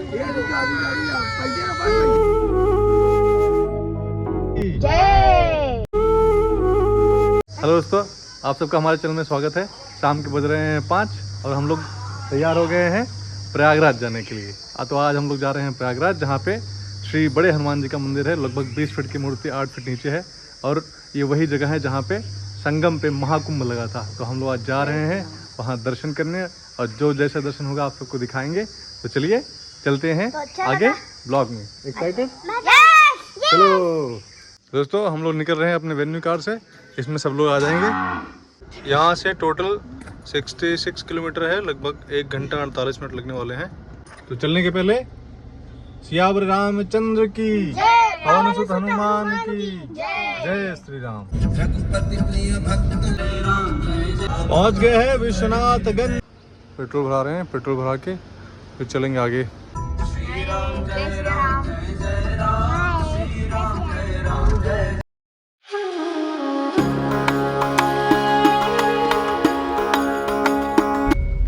Hello दोस्तों, आप सबका हमारे चैनल में स्वागत है। शाम के बज रहे हैं 5 और हम लोग तैयार हो गए हैं प्रयागराज जाने के लिए। तो आज हम लोग जा रहे हैं प्रयागराज, जहाँ पे श्री बड़े हनुमान जी का मंदिर है। लगभग 20 फीट की मूर्ति 8 फीट नीचे है और ये वही जगह है जहाँ पे संगम पे महाकुंभ लगा था। तो हम लोग आज जा रहे हैं वहाँ दर्शन करने और जो जैसा दर्शन होगा आप सबको दिखाएंगे। तो चलिए चलते हैं आगे ब्लॉग में। एक्साइटेड? चलो दोस्तों, हम लोग निकल रहे हैं अपने वेन्यू कार से। इसमें सब लोग आ जाएंगे। यहाँ से टोटल 66 किलोमीटर है, लगभग 1 घंटा 48 मिनट लगने वाले हैं। तो चलने के पहले सियावर रामचंद्र की, पवन सुत हनुमान की जय श्री राम। पहुँच गए हैं विश्वनाथगंज। पेट्रोल भरा रहे हैं, पेट्रोल भरा के फिर चलेंगे आगे।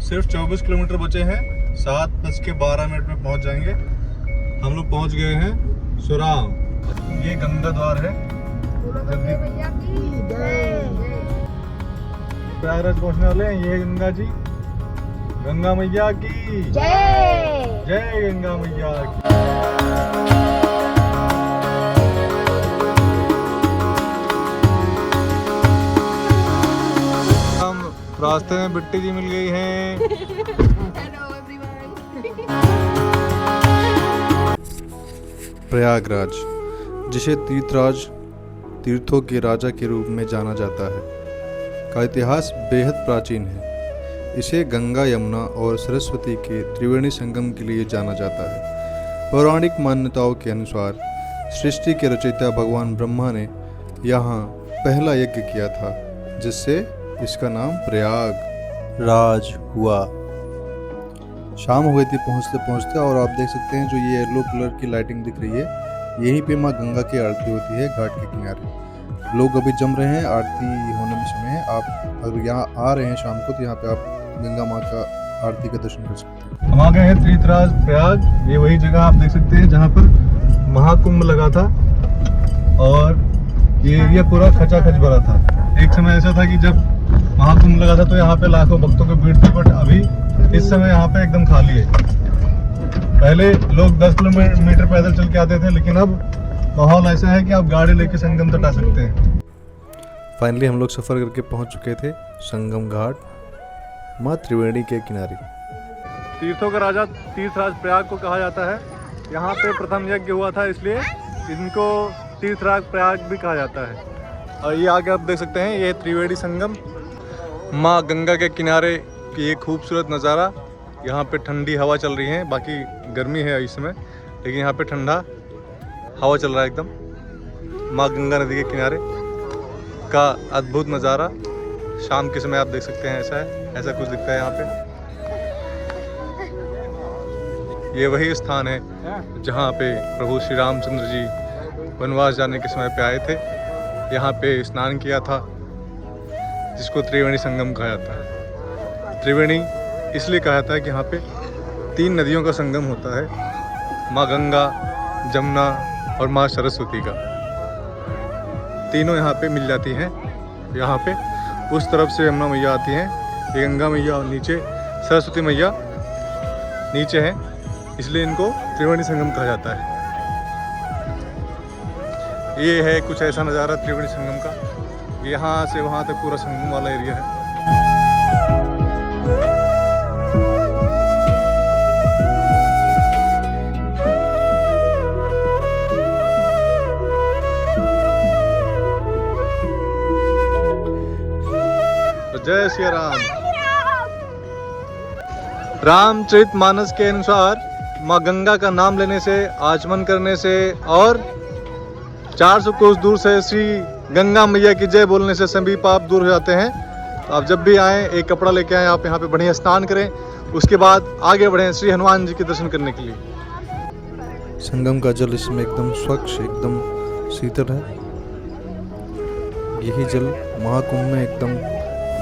सिर्फ 24 किलोमीटर बचे हैं, 7:12 में पहुंच जाएंगे। हम लोग पहुंच गए हैं सुराम। ये गंगा द्वार है। प्रयागराज पहुंचने वाले हैं। ये गंगा जी, गंगा मैया की जय, जय गंगा मैया की। रास्ते में बिट्टी जी मिल गई हैं। प्रयागराज, जिसे तीर्थराज, तीर्थों के राजा के रूप में जाना जाता है, का इतिहास बेहद प्राचीन है। इसे गंगा, यमुना और सरस्वती के त्रिवेणी संगम के लिए जाना जाता है। पौराणिक मान्यताओं के अनुसार सृष्टि के रचयिता भगवान ब्रह्मा ने यहाँ पहला यज्ञ किया था, जिससे इसका नाम प्रयागराज हुआ। शाम हो गई थी पहुँचते पहुँचते, और आप देख सकते हैं जो ये येलो कलर की लाइटिंग दिख रही है, यहीं पे माँ गंगा की आरती होती है घाट के किनारे। लोग अभी जम रहे हैं, आरती होने में समय है। आप अगर यहाँ आ रहे हैं शाम को तो यहाँ पे आप गंगा माँ का आरती का दर्शन कर सकते हैं। हम आ गए हैं तीर्थराज प्रयाग। ये वही जगह आप देख सकते हैं जहाँ पर महाकुंभ लगा था और ये एरिया पूरा खचाखच भरा था। एक समय ऐसा था कि जब महाकुंभ लगा था तो यहाँ पे लाखों भक्तों की भीड़ थी, बट अभी इस समय यहाँ पे एकदम खाली है। पहले लोग 10 किलोमीटर पैदल चल के आते थे, लेकिन अब माहौल ऐसा है कि आप गाड़ी लेके संगम तक आ सकते हैं। फाइनली हम लोग सफ़र करके पहुँच चुके थे संगम घाट, माँ त्रिवेणी के किनारे। तीर्थों का राजा तीर्थराज प्रयाग को कहा जाता है। यहाँ पे प्रथम यज्ञ हुआ था, इसलिए इनको तीर्थराज प्रयाग भी कहा जाता है। और ये आगे आप देख सकते हैं, ये त्रिवेणी संगम माँ गंगा के किनारे की एक खूबसूरत नज़ारा। यहाँ पे ठंडी हवा चल रही है, बाकी गर्मी है इस समय, लेकिन यहाँ पे ठंडा हवा चल रहा है एकदम। माँ गंगा नदी के किनारे का अद्भुत नज़ारा शाम के समय आप देख सकते हैं। ऐसा कुछ दिखता है यहाँ पे। ये वही स्थान है जहाँ पे प्रभु श्री रामचंद्र जी वनवास जाने के समय पे आए थे। यहाँ पे स्नान किया था, जिसको त्रिवेणी संगम कहा जाता है। त्रिवेणी इसलिए कहा जाता है कि यहाँ पे 3 नदियों का संगम होता है, माँ गंगा, जमुना और माँ सरस्वती का। तीनों यहाँ पे मिल जाती हैं। यहाँ पे उस तरफ से यमुना मैया आती हैं, ये गंगा मैया, और नीचे सरस्वती मैया नीचे है, इसलिए इनको त्रिवेणी संगम कहा जाता है। ये है कुछ ऐसा नज़ारा त्रिवेणी संगम का। यहाँ से वहाँ तक पूरा संगम वाला एरिया है। तो जय श्री राम। रामचरितमानस के अनुसार माँ गंगा का नाम लेने से, आचमन करने से और 400 कोस दूर से श्री गंगा मैया की जय बोलने से सभी पाप दूर हो जाते हैं। तो आप जब भी आएँ, एक कपड़ा लेके आएँ, आप यहाँ पे बढ़िया स्नान करें, उसके बाद आगे बढ़ें श्री हनुमान जी के दर्शन करने के लिए। संगम का जल इसमें एकदम स्वच्छ, एकदम शीतल है। यही जल महाकुंभ में एकदम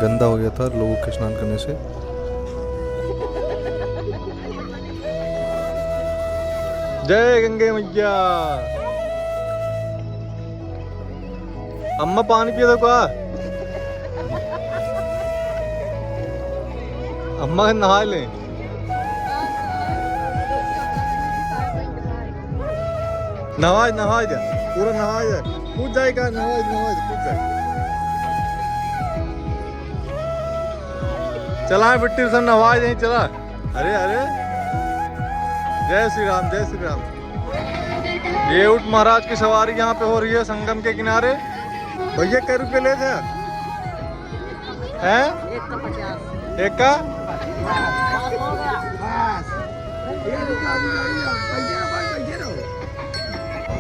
गंदा हो गया था लोगों के स्नान करने से। जय गंगे मैया। अम्मा पानी पिए तो का अम्मा नहा ले। नवाज नवाज पूरा नवाज कूद जाएगा। नवाज नवाज कूद जाएगा। चला बिट्टी सब नवाज नहीं चला। अरे अरे जय श्री राम जय श्री राम। ये ऊंट महाराज की सवारी यहाँ पे हो रही है संगम के किनारे। भैया कै रुपये ले थे हैं? एक का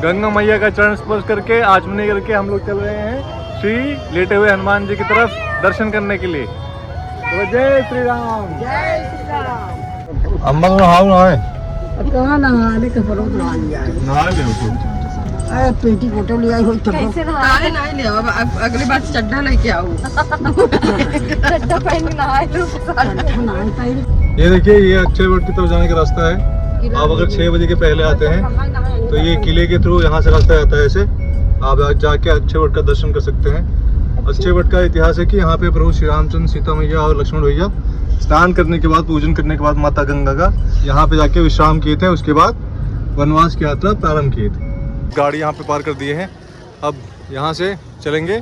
गंगा मैया का चरण स्पर्श करके आचमनी करके हम लोग चल रहे हैं श्री लेटे हुए हनुमान जी की तरफ दर्शन करने के लिए। तो जय श्री राम। जय श्री राम। अम्मा तो नहाओ नहाए कहाँ नहाने के पड़ो नहा ले उसको। अरे पेटी फोटो ले आई हो कैसे नहाए नहीं ले अब अगली बार चड्ढा लेके आओ। चड्ढा पहन के नहाए लो। ये देखिए ये अक्षय वट की तरफ जाने का रास्ता है। आप अगर 6 बजे के पहले आते हैं तो ये किले के थ्रू यहाँ से रास्ता जाता है। ऐसे आप जाके अक्षय वट का दर्शन कर सकते हैं। अक्षय वट का इतिहास है कि यहाँ पे प्रभु श्री रामचंद्र, सीता मैया और लक्ष्मण भैया स्नान करने के बाद, पूजन करने के बाद माता गंगा का यहाँ पे जाके विश्राम किए थे। उसके बाद वनवास की यात्रा प्रारंभ किए थे। गाड़ी यहाँ पे पार कर दिए हैं। अब यहाँ से चलेंगे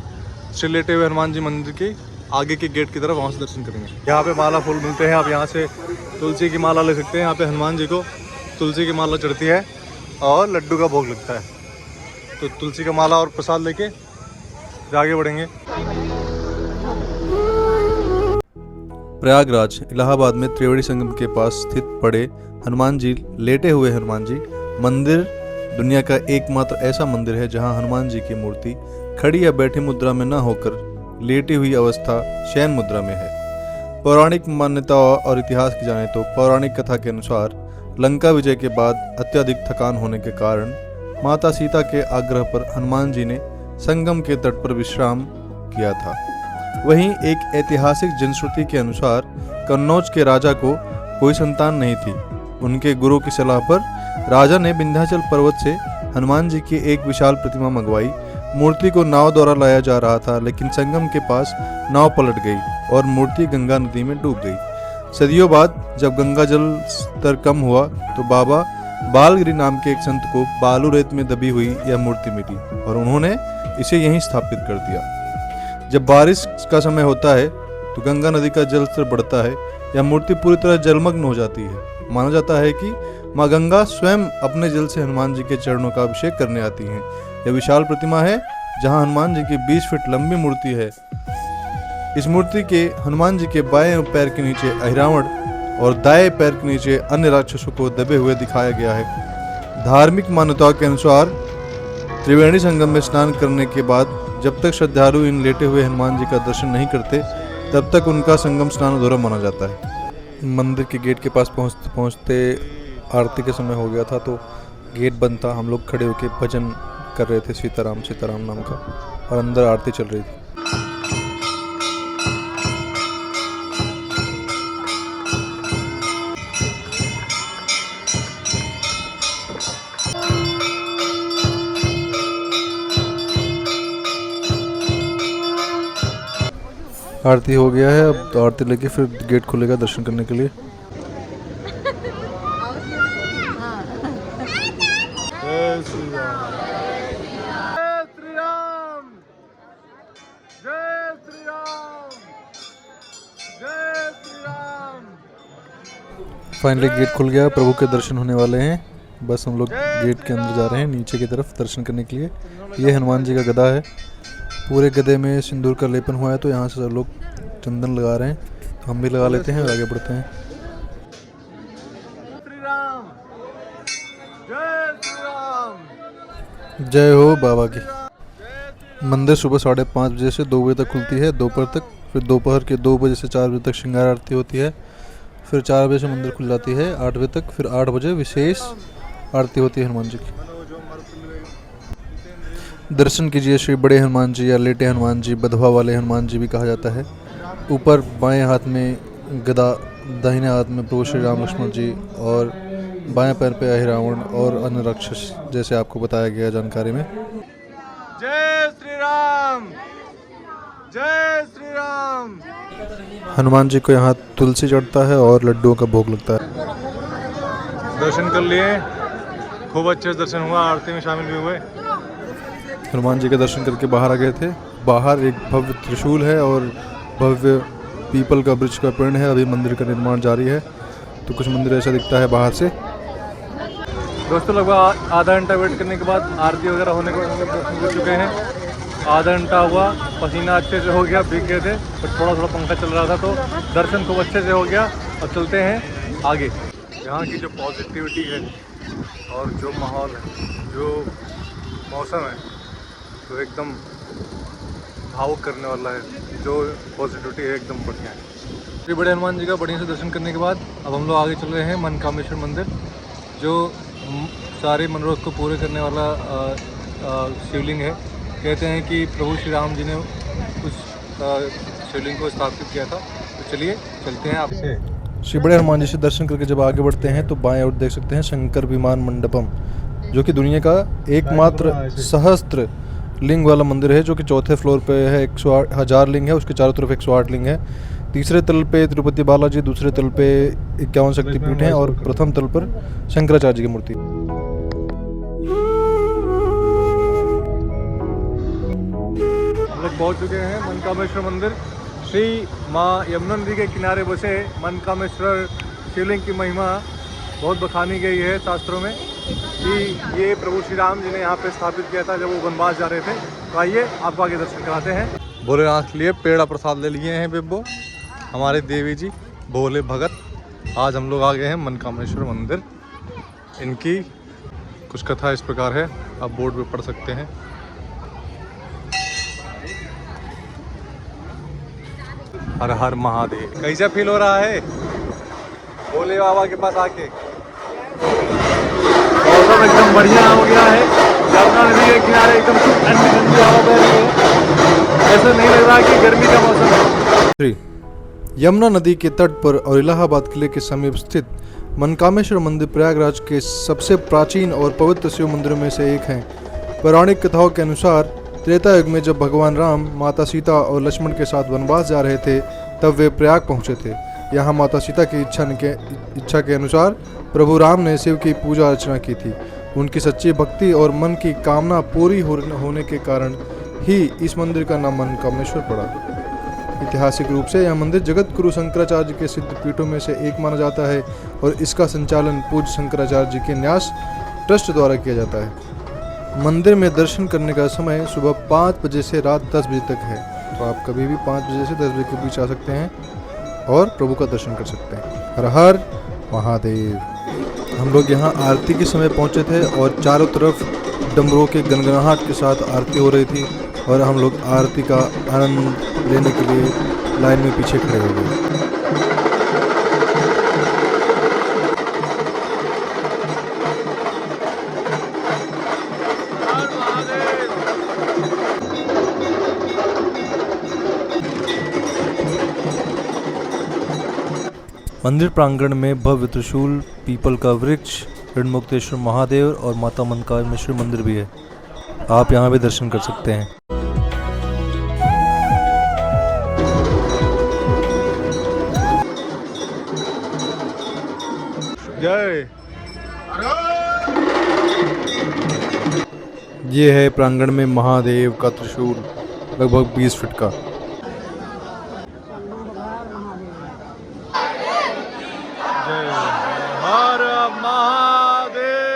श्री लेटे हुए हनुमान जी मंदिर के आगे के गेट की तरफ, वहाँ से दर्शन करेंगे। यहाँ पे माला फूल मिलते हैं। आप यहाँ से तुलसी की माला ले सकते हैं। यहाँ पे हनुमान जी को तुलसी की माला चढ़ती है और लड्डू का भोग लगता है। तो तुलसी का माला और प्रसाद लेके आगे बढ़ेंगे। प्रयागराज इलाहाबाद में त्रिवेणी संगम के पास स्थित पड़े हनुमान जी लेटे हुए हनुमान जी मंदिर दुनिया का एकमात्र ऐसा मंदिर है जहां हनुमान जी की मूर्ति खड़ी या बैठी मुद्रा में न होकर लेटी हुई अवस्था शयन मुद्रा में है। पौराणिक मान्यता और इतिहास की जाने तो पौराणिक कथा के अनुसार लंका विजय के बाद अत्यधिक थकान होने के कारण माता सीता के आग्रह पर हनुमान जी ने संगम के तट पर विश्राम किया था। वहीं एक ऐतिहासिक जनश्रुति के अनुसार कन्नौज के राजा को कोई संतान नहीं थी। उनके गुरु की सलाह पर राजा ने विंध्याचल पर्वत से हनुमान जी की एक विशाल प्रतिमा मंगवाई। मूर्ति को नाव द्वारा लाया जा रहा था, लेकिन संगम के पास नाव पलट गई और मूर्ति गंगा नदी में डूब गई। सदियों बाद जब गंगा जल स्तर कम हुआ तो बाबा बालगिरी नाम के एक संत को बालू रेत में दबी हुई यह मूर्ति मिली और उन्होंने इसे यहीं स्थापित कर दिया। जब बारिश का समय होता है तो गंगा नदी का जल स्तर बढ़ता है। यह मूर्ति पूरी तरह जलमग्न हो जाती है। माना जाता है कि माँ गंगा स्वयं अपने जल से हनुमान जी के चरणों का अभिषेक करने आती हैं। यह विशाल प्रतिमा है जहाँ हनुमान जी की 20 फीट लंबी मूर्ति है। इस मूर्ति के हनुमान जी के बाएं पैर के नीचे अहिरावण और दाएं पैर के नीचे अन्य राक्षसों को दबे हुए दिखाया गया है। धार्मिक मान्यताओं के अनुसार त्रिवेणी संगम में स्नान करने के बाद जब तक श्रद्धालु इन लेटे हुए हनुमान जी का दर्शन नहीं करते तब तक उनका संगम स्नान अधूरा माना जाता है। मंदिर के गेट के पास पहुंचते पहुंचते आरती के समय हो गया था तो गेट बंद था। हम लोग खड़े होकर भजन कर रहे थे सीताराम सीताराम नाम का, और अंदर आरती चल रही थी। आरती हो गया है। अब तो आरती लेके फिर गेट खुलेगा दर्शन करने के लिए। जय श्री राम जय श्री राम जय श्री राम जय श्री राम। फाइनली गेट खुल गया, प्रभु के दर्शन होने वाले हैं। बस हम लोग गेट के अंदर जा रहे हैं नीचे की तरफ दर्शन करने के लिए। ये हनुमान जी का गदा है। पूरे गदे में सिंदूर का लेपन हुआ है तो यहाँ से सब लोग चंदन लगा रहे हैं, तो हम भी लगा लेते हैं और आगे बढ़ते हैं। श्री राम जय श्री राम। जय हो बाबा की। मंदिर सुबह 5:30 बजे से 2 बजे तक खुलती है, दोपहर तक। फिर दोपहर के 2 बजे से 4 बजे तक श्रृंगार आरती होती है। फिर 4 बजे से मंदिर खुल जाती है 8 बजे तक। फिर 8 बजे विशेष आरती होती है हनुमान जी की। दर्शन कीजिए श्री बड़े हनुमान जी या लेटे हनुमान जी, बधवा वाले हनुमान जी भी कहा जाता है। ऊपर बाएं हाथ में गदा, दाहिने हाथ में प्रभु श्री राम लक्ष्मण जी और बाएं पैर पे अहिरावण और अन्य राक्षस जैसे आपको बताया गया जानकारी में। जय श्री राम, जय श्री राम। हनुमान जी को यहाँ तुलसी चढ़ता है और लड्डुओं का भोग लगता है। दर्शन कर लिए, खूब अच्छे से दर्शन हुआ, आरती में शामिल भी हुए। हनुमान जी के दर्शन करके बाहर आ गए थे। बाहर एक भव्य त्रिशूल है और भव्य पीपल का वृक्ष का पेड़ है। अभी मंदिर का निर्माण जारी है, तो कुछ मंदिर ऐसा दिखता है बाहर से। दोस्तों लगभग आधा घंटा वेट करने के बाद आरती वगैरह होने को हम लोग दर्शन कर चुके हैं। आधा घंटा हुआ, पसीना अच्छे से हो गया, भीग गए थे, पर थोड़ा थोड़ा पंखा चल रहा था, तो दर्शन खूब अच्छे से हो गया। अब चलते हैं आगे। यहाँ की जो पॉजिटिविटी है और जो माहौल है, जो मौसम है, तो एकदम भावुक करने वाला है। जो पॉजिटिविटी है एकदम बढ़िया है। श्री बड़े हनुमान जी का बढ़िया से दर्शन करने के बाद अब हम लोग आगे चल रहे हैं मनकामेश्वर मंदिर, जो सारे मनोरथ को पूरे करने वाला शिवलिंग है। कहते हैं कि प्रभु श्री राम जी ने उस शिवलिंग को स्थापित किया था। तो चलिए चलते हैं आपसे। श्री बड़े हनुमान जी से दर्शन करके जब आगे बढ़ते हैं तो बाएं ओर देख सकते हैं शंकर विमान मंडपम, जो कि दुनिया का एकमात्र सहस्त्र लिंग वाला मंदिर है, जो कि चौथे फ्लोर पे है। 108,000 लिंग है, उसके चारों तरफ 108 लिंग है। तीसरे तल पे तिरुपति बालाजी, दूसरे तल पे 51 शक्तिपीठ हैं और प्रथम तल पर शंकराचार्य जी की मूर्ति। हम लोग पहुँच चुके हैं मनकामेश्वर मंदिर। श्री माँ यमुना नदी के किनारे बसे मनकामेश्वर शिवलिंग की महिमा बहुत बखानी गई है शास्त्रों में, कि ये प्रभु श्री राम जी ने यहाँ पे स्थापित किया था जब वो वनवास जा रहे थे। तो आइए आपको आगे दर्शन कराते हैं। भोलेनाथ के लिए पेड़ा प्रसाद ले लिए हैं बिब्बो, हमारे देवी जी भोले भगत। आज हम लोग आ गए हैं मनकामेश्वर मंदिर। इनकी कुछ कथा इस प्रकार है, आप बोर्ड पे पढ़ सकते हैं। हर हर महादेव। कैसा फील हो रहा है भोले बाबा के पास आके? मौसम एकदम बढ़िया हो गया है। यमुना नदी के किनारे एकदम ठंडी ठंडी हवा बह रही है, ऐसा नहीं लग रहा कि गर्मी का मौसम है। यमुना नदी के तट पर और इलाहाबाद किले के समीप स्थित मनकामेश्वर मंदिर प्रयागराज के सबसे प्राचीन और पवित्र शिव मंदिरों में से एक है। पौराणिक कथाओं के अनुसार त्रेता युग में जब भगवान राम माता सीता और लक्ष्मण के साथ वनवास जा रहे थे, तब वे प्रयाग पहुंचे थे। यहाँ माता सीता की इच्छा के अनुसार प्रभु राम ने शिव की पूजा अर्चना की थी। उनकी सच्ची भक्ति और मन की कामना पूरी होने के कारण ही इस मंदिर का नाम मनकामेश्वर पड़ा। ऐतिहासिक रूप से यह मंदिर जगत गुरु शंकराचार्य के सिद्ध पीठों में से एक माना जाता है और इसका संचालन पूज्य शंकराचार्य जी के न्यास ट्रस्ट द्वारा किया जाता है। मंदिर में दर्शन करने का समय सुबह 5 बजे से रात 10 बजे तक है, तो आप कभी भी 5 बजे से 10 बजे के बीच आ सकते हैं और प्रभु का दर्शन कर सकते हैं। हर हर महादेव। हम लोग यहाँ आरती के समय पहुँचे थे और चारों तरफ डमरुओं के गनगनाहट के साथ आरती हो रही थी और हम लोग आरती का आनंद लेने के लिए लाइन में पीछे खड़े हो गए। मंदिर प्रांगण में भव्य त्रिशूल, पीपल का वृक्ष, ऋणमुक्तेश्वर महादेव और माता मनकामेश्वर मंदिर भी है। आप यहाँ भी दर्शन कर सकते हैं। जय। ये है प्रांगण में महादेव का त्रिशूल, लगभग 20 फीट का। जय हर महादेव।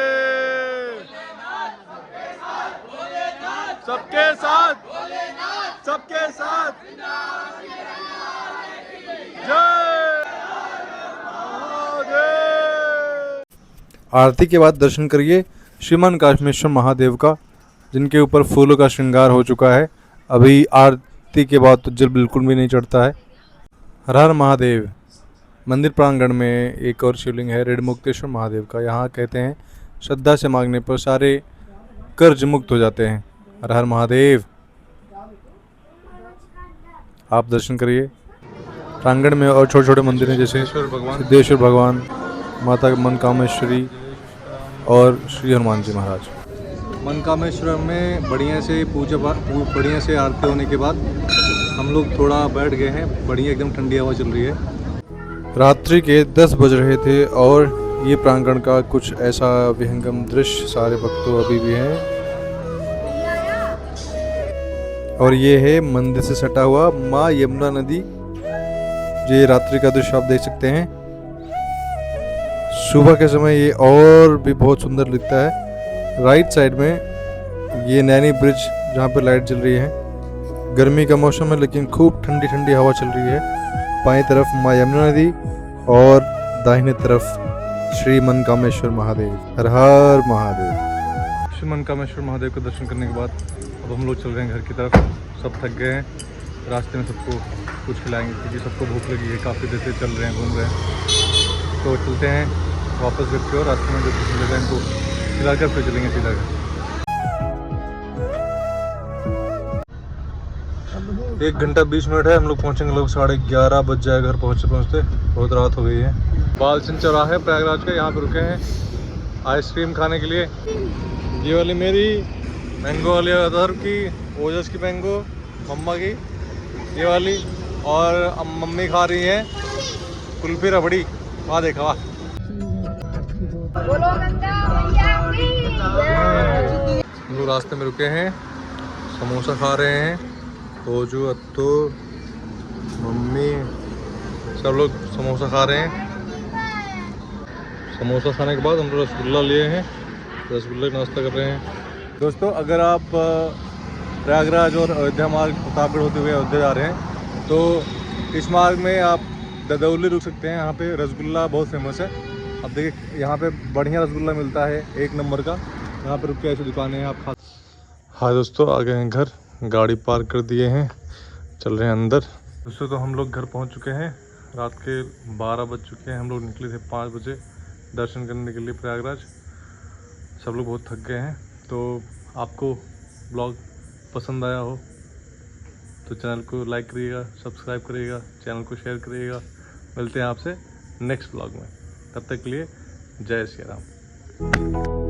सबके साथ, सबके साथ जय महादेव। आरती के बाद दर्शन करिए श्रीमान कामेश्वर महादेव का, जिनके ऊपर फूलों का श्रृंगार हो चुका है। अभी आरती के बाद तो जल बिल्कुल भी नहीं चढ़ता है। हर हर महादेव। मंदिर प्रांगण में एक और शिवलिंग है ऋणमुक्तेश्वर महादेव का। यहाँ कहते हैं श्रद्धा से मांगने पर सारे कर्ज मुक्त हो जाते हैं। हर हर महादेव। आप दर्शन करिए। प्रांगण में और छोटे छोटे मंदिर हैं, जैसे सिद्धेश्वर भगवान, माता मनकामेश्वरी, और श्री हनुमान जी महाराज। मनकामेश्वर में बढ़िया से आरती होने के बाद हम लोग थोड़ा बैठ गए हैं। बढ़िया एकदम ठंडी हवा चल रही है। रात्रि के 10 बज रहे थे और ये प्रांगण का कुछ ऐसा विहंगम दृश्य सारे भक्तों अभी भी हैं। और ये है मंदिर से सटा हुआ माँ यमुना नदी। ये रात्रि का दृश्य आप देख सकते हैं। सुबह के समय ये और भी बहुत सुंदर दिखता है। राइट साइड में ये नैनी ब्रिज जहाँ पे लाइट जल रही है। गर्मी का मौसम है लेकिन खूब ठंडी ठंडी हवा चल रही है। बाईं तरफ माँ यमुना नदी और दाहिने तरफ श्री मनकामेश्वर महादेव। हर हर महादेव। श्री मनकामेश्वर महादेव के दर्शन करने के बाद अब हम लोग चल रहे हैं घर की तरफ। सब थक गए हैं। रास्ते में सबको कुछ खिलाएंगे क्योंकि सबको भूख लगी है। काफ़ी देर से चल रहे हैं, घूम रहे हैं। तो चलते हैं वापस घर की ओर। रास्ते में जो कुछ मिलेगा इनको खिलाकर फिर चलेंगे सीधा घर। 1 घंटा 20 मिनट है। हम लोग पहुँचेंगे लोग 11:30 बज जाए घर पहुँचते। बहुत रात हो गई है। बालचंद चौराहे प्रयागराज का, यहाँ पे रुके हैं आइसक्रीम खाने के लिए। ये वाली मेरी, मैंगो वाली अदर की, ओजस की मैंगो, मम्मा की ये वाली, और अब मम्मी खा रही है कुल्फी रबड़ी। वाह देखा वाह। हम लोग रास्ते में रुके हैं, समोसा खा रहे हैं। ओजू, अत्तू, मम्मी सब लोग समोसा खा रहे हैं। समोसा खाने के बाद हम लोग रसगुल्ला लिए हैं। रसगुल्ले का नाश्ता कर रहे हैं। दोस्तों, अगर आप प्रयागराज और अयोध्या मार्ग प्रतापगढ़ होते हुए अयोध्या जा रहे हैं तो इस मार्ग में आप ददौली रुक सकते हैं। यहाँ पे रसगुल्ला बहुत फेमस है। अब देखिए यहाँ पे बढ़िया रसगुल्ला मिलता है 1 नंबर का। यहाँ पे रुक के ऐसी दुकानें हैं आप खा। हाँ दोस्तों, आ गए हैं घर। गाड़ी पार्क कर दिए हैं, चल रहे हैं अंदर। दोस्तों तो हम लोग घर पहुँच चुके हैं। रात के 12 बज चुके हैं। हम लोग निकले थे 5 बजे दर्शन करने के लिए प्रयागराज। सब लोग बहुत थक गए हैं। तो आपको ब्लॉग पसंद आया हो तो चैनल को लाइक करिएगा, सब्सक्राइब करिएगा, चैनल को शेयर करिएगा। मिलते हैं आपसे नेक्स्ट ब्लॉग में। तब तक के लिए जय श्री राम।